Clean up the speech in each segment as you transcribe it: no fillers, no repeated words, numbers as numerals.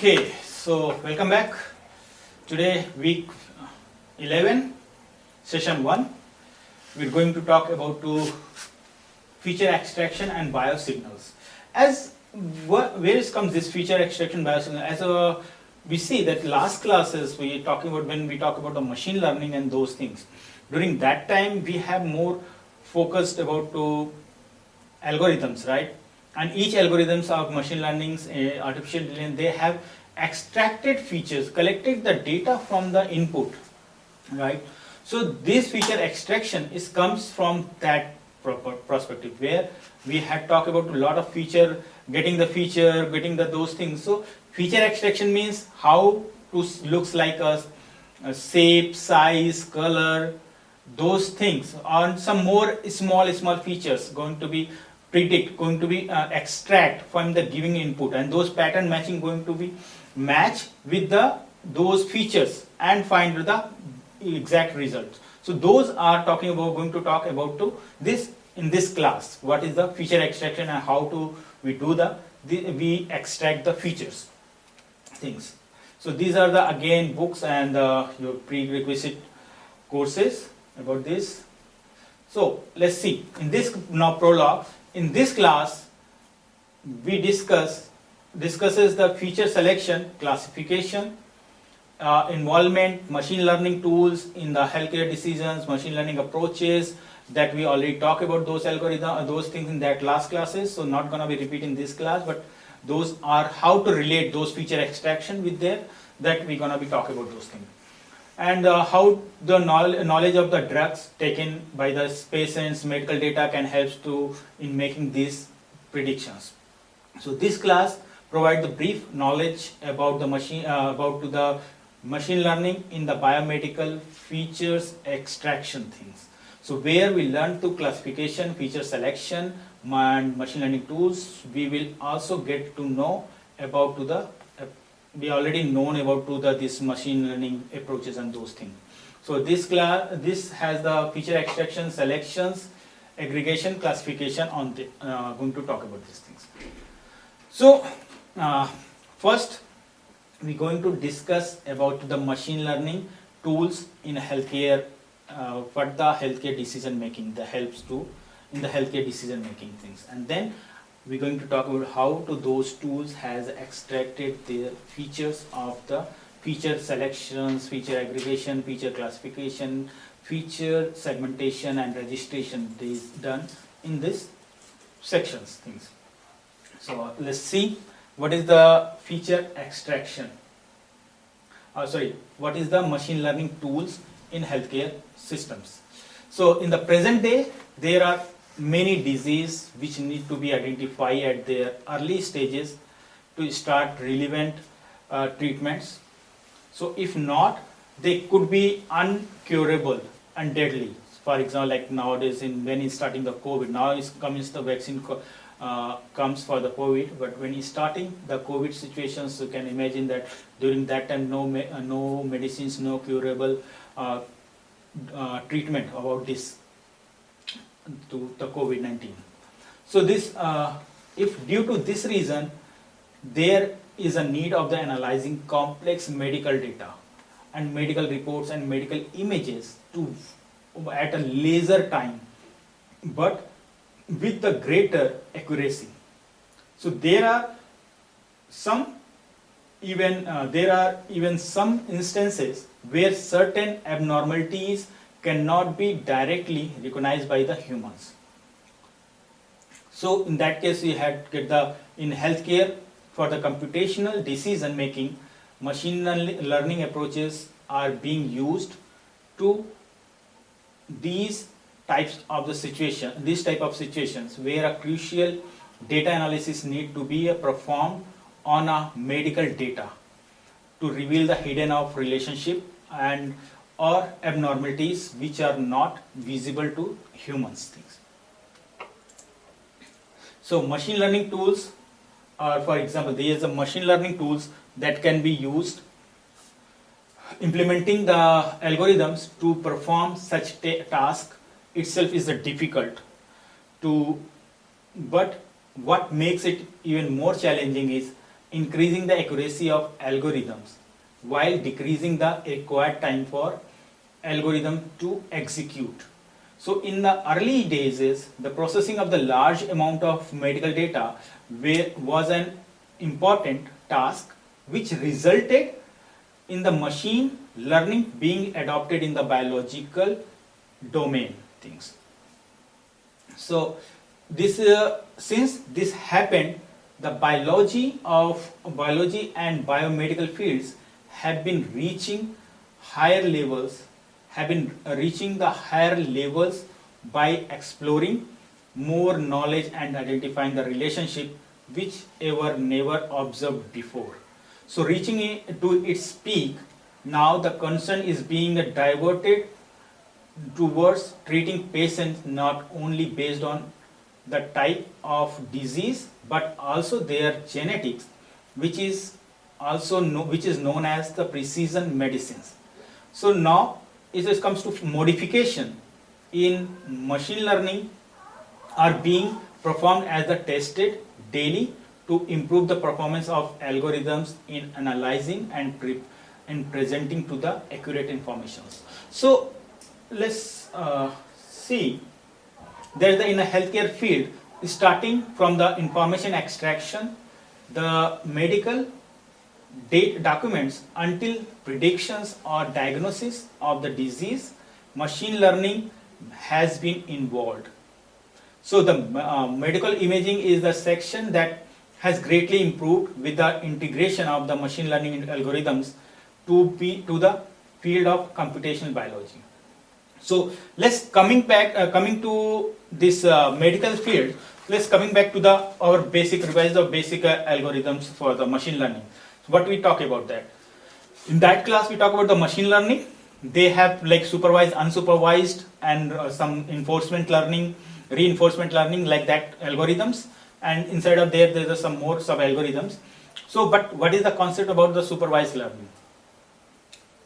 Okay, so welcome back. Today, week 11, session 1. We're going to talk about feature extraction and biosignals. Where comes this feature extraction biosignal? We see that last classes we talking about when we talk about the machine learning and those things. During that time, we have more focused about algorithms, right? And each algorithms of machine learning, artificial intelligence, they have extracted features, collected the data from the input, right? So this feature extraction comes from that perspective where we had talked about a lot of getting those things. So feature extraction means how it looks like a shape, size, color, those things, or some more small features going to be extract from the giving input, and those pattern matching going to be match with those features and find the exact results. So those are going to talk about this in this class. What is the feature extraction and how we extract the features things. So these are the again books and your prerequisite courses about this. So let's see in this now prologue. In this class, we discusses the feature selection, classification, involvement, machine learning tools in the healthcare decisions, machine learning approaches that we already talked about those algorithms, those things in that last classes. So not gonna be repeating this class, but those are how to relate those feature extraction with that we're gonna be talking about those things. And how the knowledge of the drugs taken by the patients, medical data can help in making these predictions. So this class provides the brief knowledge about the machine learning in the biomedical features extraction things. So where we learn to classification, feature selection, and machine learning tools, we will also get to know about we already known about this machine learning approaches and those things. So this has the feature extraction, selections, aggregation, classification on going to talk about these things. So first we're going to discuss about the machine learning tools in healthcare, what the healthcare decision making that helps in the healthcare decision making things, and then we're going to talk about how those tools has extracted the features of the feature selections, feature aggregation, feature classification, feature segmentation and registration is done in this sections things. So let's see what is the feature extraction. What is the machine learning tools in healthcare systems? So in the present day, there are many diseases which need to be identified at their early stages to start relevant treatments. So if not, they could be uncurable and deadly. For example, like nowadays when it's starting the COVID, now the vaccine comes for the COVID, but when it's starting the COVID situations, you can imagine that during that time no medicines, no curable treatment about this to the COVID-19. So this, if due to this reason, there is a need of the analyzing complex medical data and medical reports and medical images at a laser time, but with the greater accuracy. So there are even some instances where certain abnormalities cannot be directly recognized by the humans. So in that case, we had in healthcare for the computational decision making, machine learning approaches are being used to these type of situations where a crucial data analysis need to be performed on a medical data to reveal the hidden of relationship and or abnormalities which are not visible to humans things. So machine learning tools are, for example, there is a machine learning tools that can be used implementing the algorithms to perform such task itself is difficult but what makes it even more challenging is increasing the accuracy of algorithms while decreasing the required time for algorithm to execute. So in the early days, the processing of the large amount of medical data was an important task which resulted in the machine learning being adopted in the biological domain things. So this since this happened, the biology and biomedical fields have been reaching the higher levels by exploring more knowledge and identifying the relationship which were never observed before. So reaching it to its peak, now the concern is being diverted towards treating patients not only based on the type of disease but also their genetics, which is known as the precision medicines. So now it comes to modification in machine learning are being performed as the tested daily to improve the performance of algorithms in analyzing and presenting to the accurate information. So let's see there in the healthcare field, starting from the information extraction, the medical documents until predictions or diagnosis of the disease, machine learning has been involved. So the medical imaging is the section that has greatly improved with the integration of the machine learning algorithms to the field of computational biology. So let's coming to this medical field. Let's coming back to our basic algorithms for the machine learning. So what we talk about that? In that class we talk about the machine learning. They have like supervised, unsupervised, and some reinforcement learning like that algorithms. And inside of there are some more sub algorithms. So, but what is the concept about the supervised learning?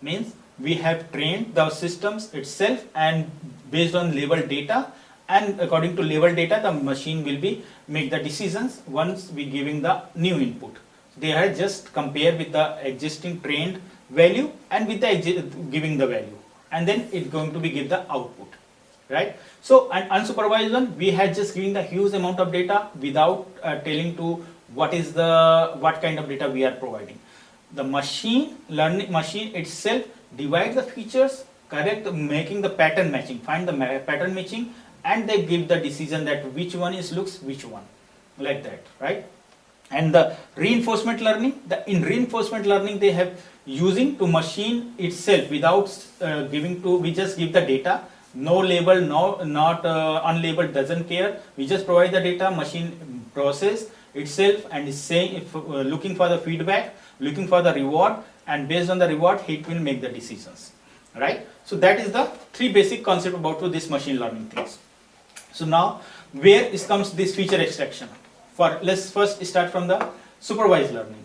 Means we have trained the systems itself, and based on labeled data, and according to labeled data, the machine will make the decisions once we giving the new input. They are just compare with the existing trained value and with the giving the value, and then it's going to be give the output, right? So an unsupervised one, we had just giving the huge amount of data without telling to what kind of data we are providing. The machine itself divide the features, correct, making the pattern matching, find the pattern matching, and they give the decision that which one looks which one, like that, right? And the reinforcement learning, in reinforcement learning they have using to machine itself without we just give the data, no label, not unlabeled, doesn't care. We just provide the data, machine process itself and is saying looking for the feedback, looking for the reward, and based on the reward it will make the decisions, right? So that is the three basic concept about this machine learning things. So now where comes this feature extraction? Let's first start from the supervised learning.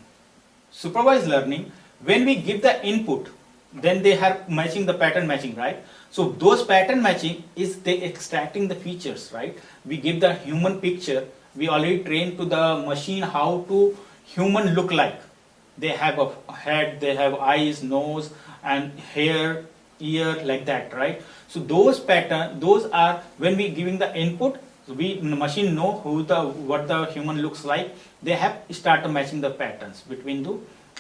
Supervised learning, when we give the input, then they are matching the pattern matching, right? So those pattern matching is they extracting the features, right? We give the human picture, we already trained to the machine how to human look like. They have a head, they have eyes, nose, and hair, ear, like that, right? So those pattern, those are when we giving the input, the machine know what the human looks like. They have start matching the patterns between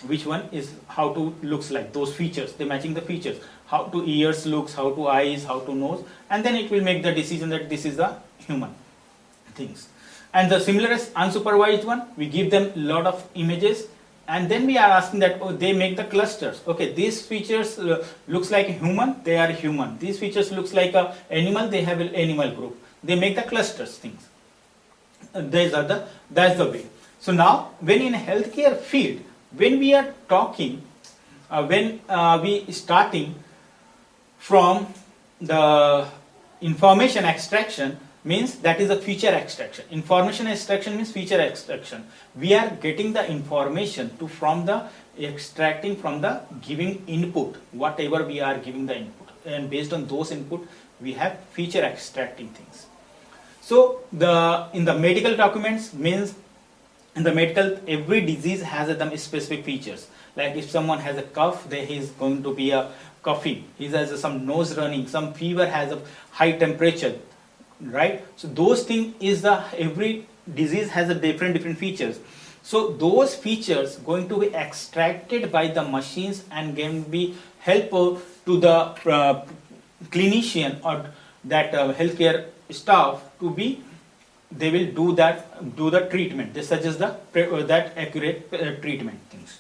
which one is how to looks like, those features. They matching the features, how to ears looks, how to eyes, how to nose, and then it will make the decision that this is the human things. And the similar as unsupervised one, we give them a lot of images, and then we are asking that they make the clusters. Okay, these features looks like a human, they are human. These features looks like a animal, they have an animal group. They make the clusters things. That's the way. So now, when in healthcare field, when we are talking, when we starting from the information extraction, means that is a feature extraction. Information extraction means feature extraction. We are getting the information extracting from the giving input, whatever we are giving the input, and based on those input, we have feature extracting things. So in the medical documents means in the medical, every disease has some specific features. Like if someone has a cough, there is going to be a coughing. He has some nose running, some fever has a high temperature, right? So those things is the every disease has a different features. So those features going to be extracted by the machines and can be helpful to the clinician or that healthcare staff to be, they will do the treatment. They suggest that accurate treatment things.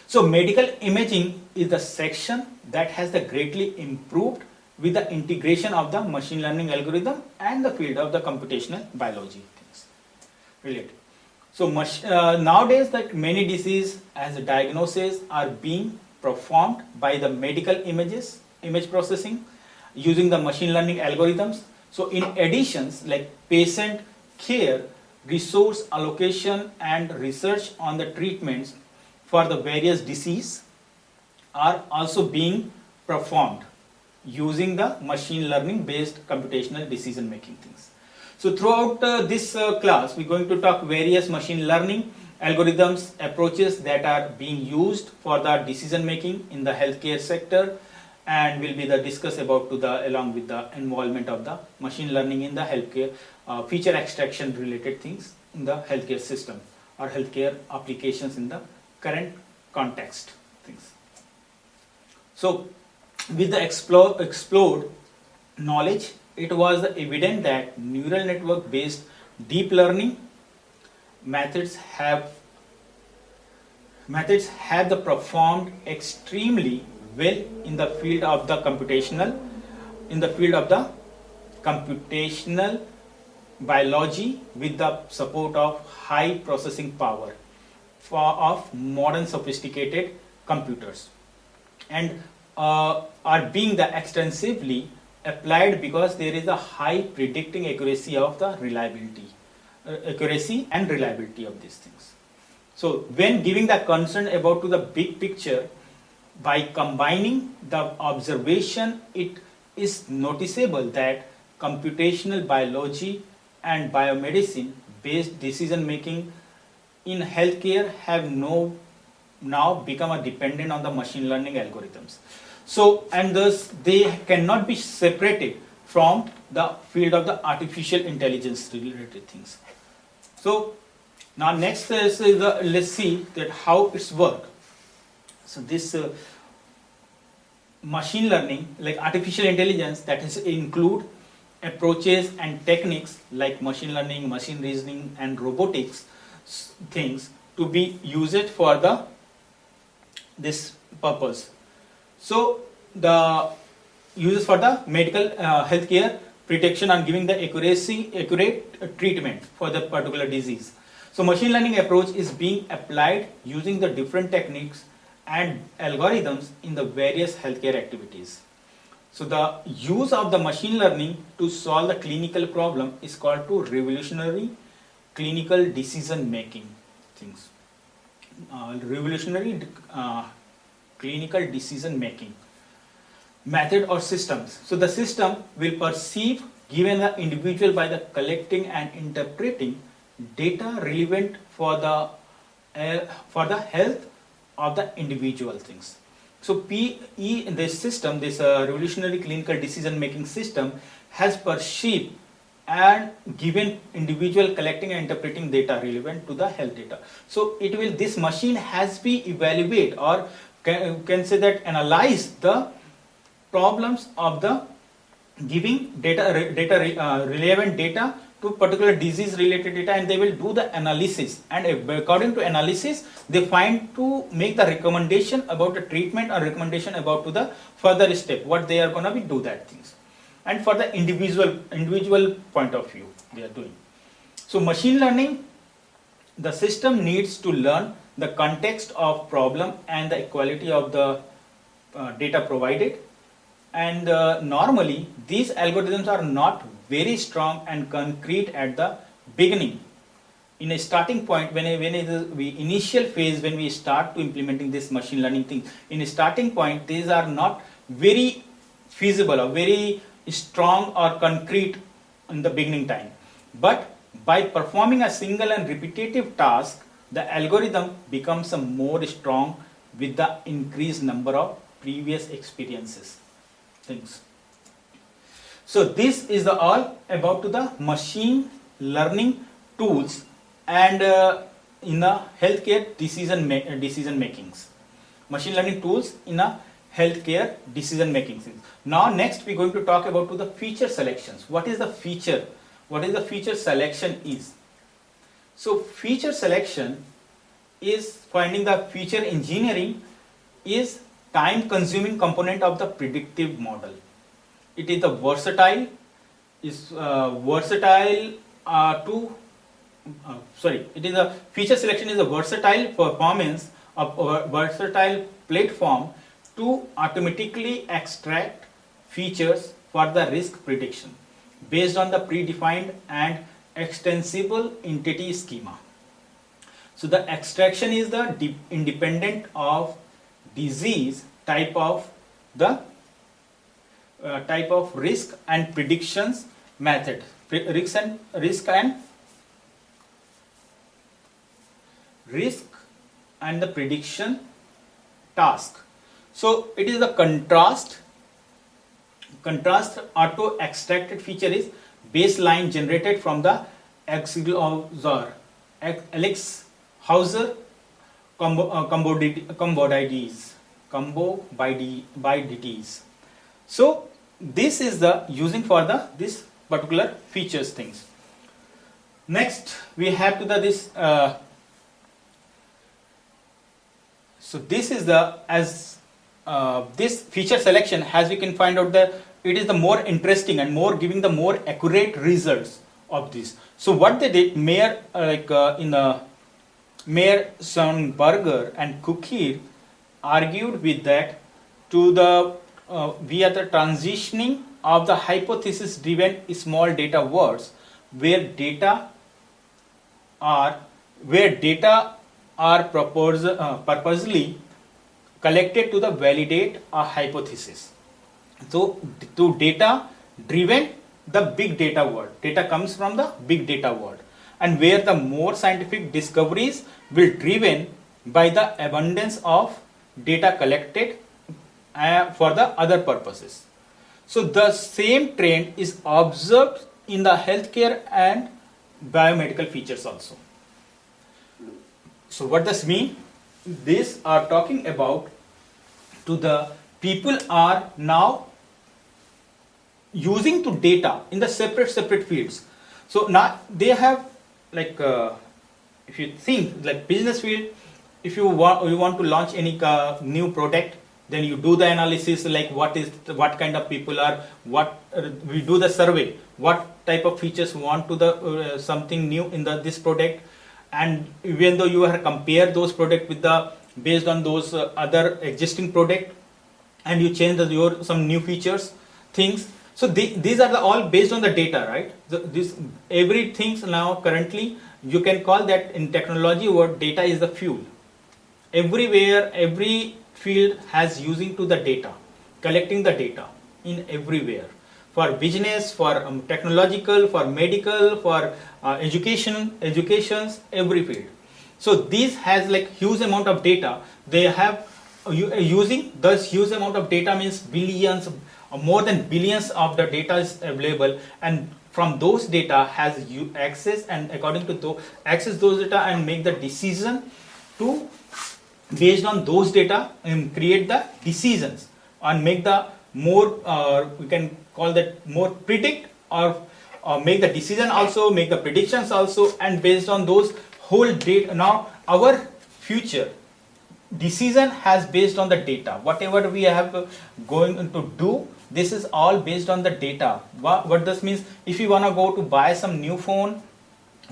So medical imaging is the section that has the greatly improved with the integration of the machine learning algorithm and the field of the computational biology things related. So nowadays that many diseases as a diagnosis are being performed by the medical image processing using the machine learning algorithms. So in additions like patient care, resource allocation and research on the treatments for the various disease are also being performed using the machine learning based computational decision making things. So throughout this class we are going to talk various machine learning algorithms approaches that are being used for the decision making in the healthcare sector, and will be the discuss about to the along with the involvement of the machine learning in the healthcare feature extraction related things in the healthcare system or healthcare applications in the current context things. So with the explored knowledge, it was evident that neural network based deep learning methods have the performed extremely well in the field of the computational biology with the support of high processing power of modern sophisticated computers, and are being the extensively applied because there is a high predicting accuracy of the accuracy and reliability of these things. So when giving the concern about to the big picture, by combining the observation, it is noticeable that computational biology and biomedicine based decision making in healthcare have now become a dependent on the machine learning algorithms. So, and thus they cannot be separated from the field of the artificial intelligence related things. So now next is let's see that how it's work. So this machine learning, like artificial intelligence, that is include approaches and techniques like machine learning, machine reasoning and robotics things to be used for this purpose. So the uses for the medical healthcare protection and giving the accurate treatment for the particular disease. So machine learning approach is being applied using the different techniques and algorithms in the various healthcare activities. So the use of the machine learning to solve the clinical problem is called to revolutionary clinical decision making things. Revolutionary clinical decision making method or systems. So the system will perceive given the individual by the collecting and interpreting data relevant for the health of the individual things. So PE in this system, this revolutionary clinical decision making system has perceived and given individual collecting and interpreting data relevant to the health data. So this machine has be evaluate or can say that analyze the problems of the giving relevant data to particular disease related data, and they will do the analysis, and according to analysis they find to make the recommendation about the treatment or recommendation about to the further step what they are going to be do that things, and for the individual point of view they are doing. So machine learning, the system needs to learn the context of problem and the equality of the data provided, and normally these algorithms are not very strong and concrete at the beginning. In a starting point, when initial phase when we start to implementing this machine learning thing, in a starting point these are not very feasible or very strong or concrete in the beginning time. But by performing a single and repetitive task, the algorithm becomes a more strong with the increased number of previous experiences things. So this is the all about to the machine learning tools and in the healthcare decision makings. Machine learning tools in a healthcare decision making. Now next we are going to talk about to the feature selections. What is the feature? What is the feature selection is? So feature selection is finding the feature engineering is time consuming component of the predictive model. It is the versatile it is a feature selection is a versatile performance of a versatile platform to automatically extract features for the risk prediction based on the predefined and extensible entity schema. So the extraction is the independent of disease type of the type of risk and predictions method, risk and the prediction task. So it is the contrast auto extracted feature is baseline generated from the Elixhauser comorbidities. So this is the using for the this particular features things. Next we have to the this so this is the this feature selection, as we can find out that it is the more interesting and more giving the more accurate results of this. So what they did, Mayer Sonnenberger and Kukhir argued with that to the via the transitioning of the hypothesis driven small data words where data are purposely collected to the validate a hypothesis. So to data driven, the big data world, data comes from the big data world, and where the more scientific discoveries will driven by the abundance of data collected for the other purposes. So the same trend is observed in the healthcare and biomedical features also. So what does mean? These are talking about to the people are now using to data in the separate fields. So now they have like if you think like business field, if you want to launch any new product, then you do the analysis like what kind of people are, we do the survey, what type of features want to the something new in this product, and even though you have compare those product with the based on those other existing product, and you change your some new features things. So these are all based on the data, right? This everything now currently you can call that in technology word data is the fuel. Everywhere, every field has using to the data, collecting the data in everywhere for business, for technological, for medical, for educations, every field. So this has like huge amount of data. They have using this huge amount of data means billions, more than billions of the data is available, and from those data has you access, and according to access those data and make the decision to based on those data and create the decisions and make the more we can call that more predict or make the decision also, make the predictions also, and based on those whole data. Now our future decision has based on the data. Whatever we have going to do, this is all based on the data. What this means, if you want to go to buy some new phone,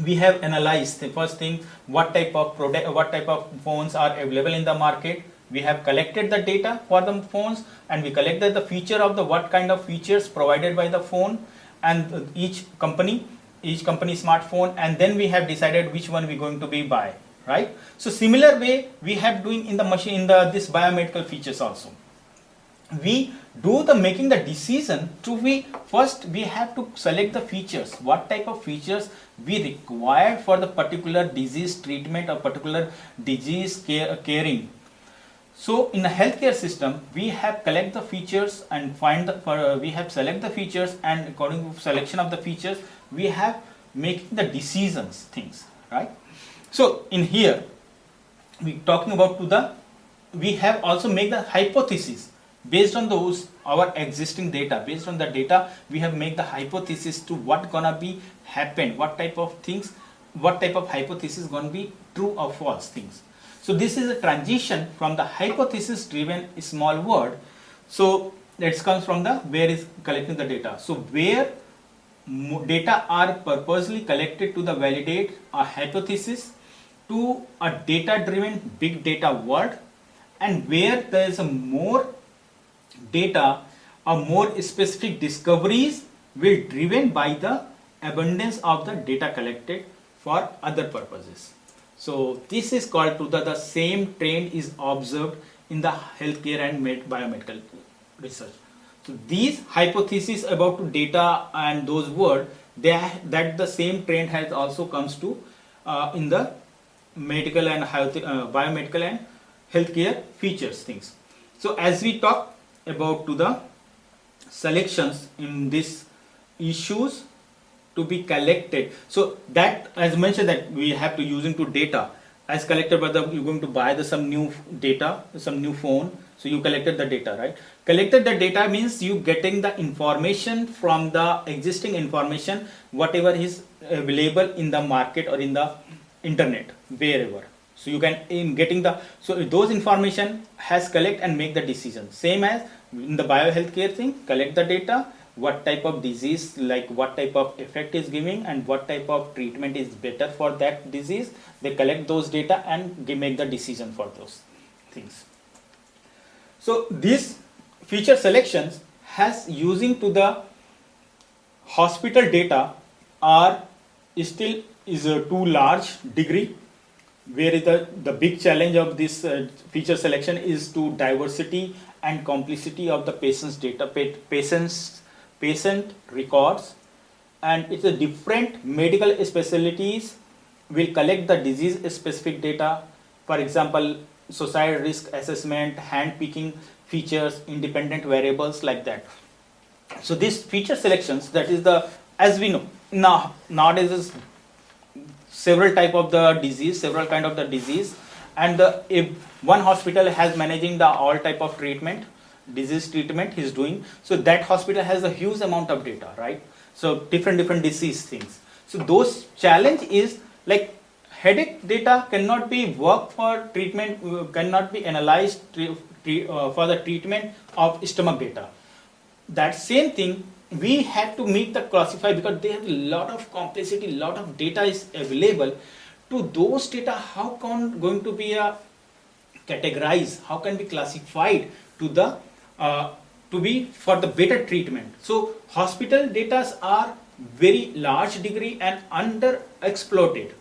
we have analyzed the first thing what type of product, what type of phones are available in the market. We have collected the data for the phones, and we collected the feature of the what kind of features provided by the phone and each company smartphone, and then we have decided which one we're going to be buy, right? So similar way we have doing in the machine in the this biomedical features also. We do the making the decision to we first we have to select the features, what type of features we require for the particular disease treatment or particular disease caring. So in a healthcare system, we have collect the features and we have select the features, and according to selection of the features, we have making the decisions things, right? So in here, we talking about we have also make the hypothesis based on those our existing data. Based on the data, we have make the hypothesis to what gonna be happen, what type of things, what type of hypothesis gonna be true or false things. So this is a transition from the hypothesis driven small word. So that comes from the where is collecting the data. So where data are purposely collected to the validate a hypothesis to a data driven big data world, and where there is a more data or more specific discoveries will driven by the abundance of the data collected for other purposes. So this is called to the same trend is observed in the healthcare and biomedical research. So these hypotheses about data and those words, that the same trend has also comes to in the medical and health, biomedical and healthcare features things. So as we talk about to the selections in these issues to be collected, so that as mentioned that we have to using to data as collected by you're going to buy some new data, some new phone, so you collected the data, right? Collected the data means you getting the information from the existing information whatever is available in the market or in the internet wherever. So you can in getting the, so those information has collect and make the decision. Same as in the biohealthcare thing, collect the data, what type of disease, like what type of effect is giving and what type of treatment is better for that disease. They collect those data and make the decision for those things. So these feature selections has using to the hospital data are still is a too large degree, where is the big challenge of this feature selection is to diversity and complexity of the patient's data, patient records, and it's a different medical specialties will collect the disease specific data. For example, societal risk assessment, hand picking features, independent variables like that. So these feature selections, that is the, as we know nowadays is several type of the disease, several kind of the disease, and if one hospital has managing the all type of treatment, disease treatment he's doing, so that hospital has a huge amount of data, right? So different disease things. So those challenge is like headache data cannot be work for treatment, cannot be analyzed for the treatment of stomach data. That same thing we have to make the classify, because they have a lot of complexity, lot of data is available. To those data, how can going to be categorized, how can be classified to the to be for the better treatment. So hospital data are very large degree and underexploited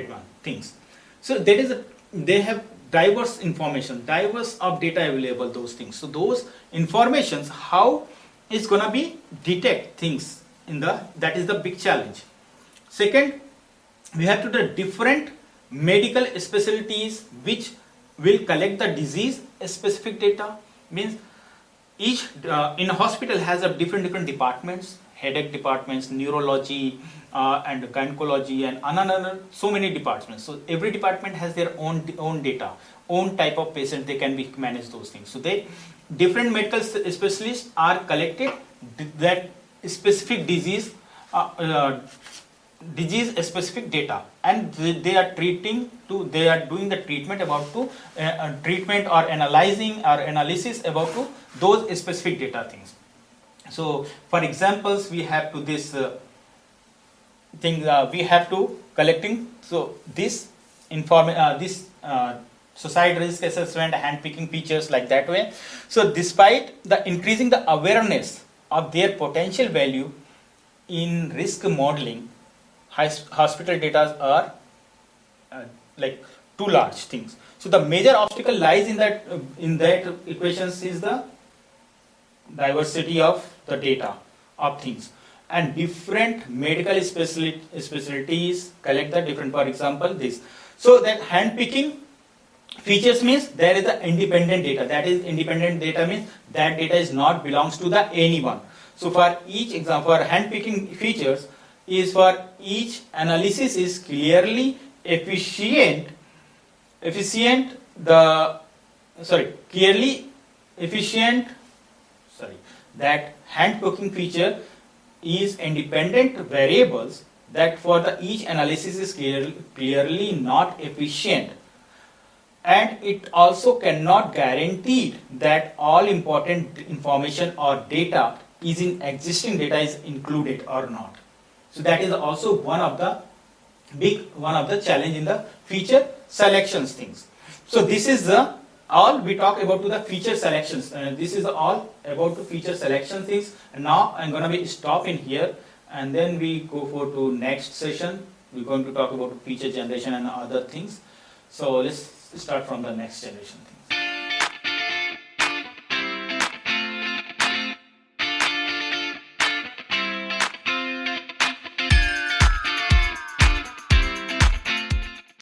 one things. So that is they have diverse information, diverse of data available, those things. So those informations, how is gonna be detect things in the, that is the big challenge. Second, we have to do different medical specialties which will collect the disease specific data. Means each in a hospital has a different departments, headache departments, neurology and gynecology, and another so many departments. So every department has their own data, own type of patient they can be manage those things. So they different medical specialists are collected that specific disease disease specific data, and they are treating to, they are doing the treatment about to treatment or analyzing or analysis about to those specific data things. So for examples, we have to this thing we have to collecting, so this society risk assessment, hand picking features like that way. So despite the increasing the awareness of their potential value in risk modeling, hospital data are like too large things. So the major obstacle lies in that equations is the diversity of the data of things. and different medical specialties collect the different, for example, this. So that handpicking features means there is the independent data. That is independent data means that data is not belongs to the anyone. So for each example, for handpicking features is for each analysis is clearly clearly efficient, that handpicking feature is independent variables that for the each analysis is clearly not efficient, and it also cannot guarantee that all important information or data is in existing data is included or not. So that is also one of the challenge in the feature selections things. So this is the all we talk about to the feature selections. This is all about the feature selection things. And now I'm going to be stop in here, and then we go for to next session. We're going to talk about feature generation and other things. So let's start from the next generation thing.